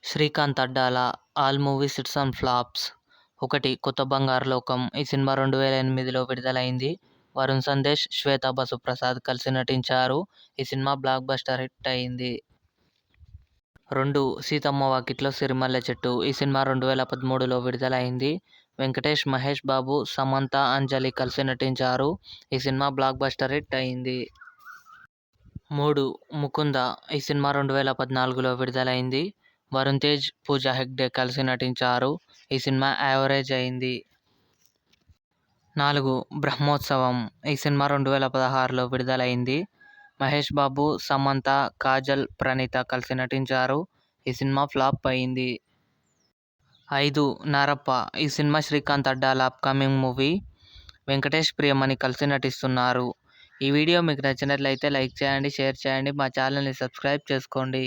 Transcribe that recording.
Srikanth Addala all movies hits and flops. 1. కొత్త బంగారు లోకం. ఈ సినిమా 2008లో విడుదలైంది. వరుణ్ సందేశ్, శ్వేతా బసు ప్రసాద్ కలిసి నటించారు. ఈ సినిమా బ్లాక్ బస్టర్ హిట్ అయింది. 2. సీతమ్మ వాకిట్లో సిరిమల్లె చెట్టు. ఈ సినిమా 2013లో విడుదలైంది. వెంకటేష్, మహేష్ బాబు, సమంత, అంజలి కలిసి నటించారు. ఈ సినిమా బ్లాక్ బస్టర్ హిట్ అయింది. 3. ముకుంద. ఈ సినిమా 2014లో విడుదలైంది. వరుణ్ తేజ్, పూజా హెగ్డే కలిసి నటించారు. ఈ సినిమా యావరేజ్ అయింది. 4. బ్రహ్మోత్సవం. ఈ సినిమా 2016లో విడుదలైంది. మహేష్ బాబు, సమంత, కాజల్, ప్రణీత కలిసి నటించారు. ఈ సినిమా ఫ్లాప్ అయింది. 5. నారప్ప. ఈ cinema Srikanth Addala upcoming movie. Venkatesh, Priyamani కలిసి నటిస్తున్నారు. ఈ వీడియో మీకు నచ్చినట్లయితే లైక్ చేయండి, షేర్ చేయండి, మా ఛానల్ని సబ్స్క్రైబ్ చేసుకోండి.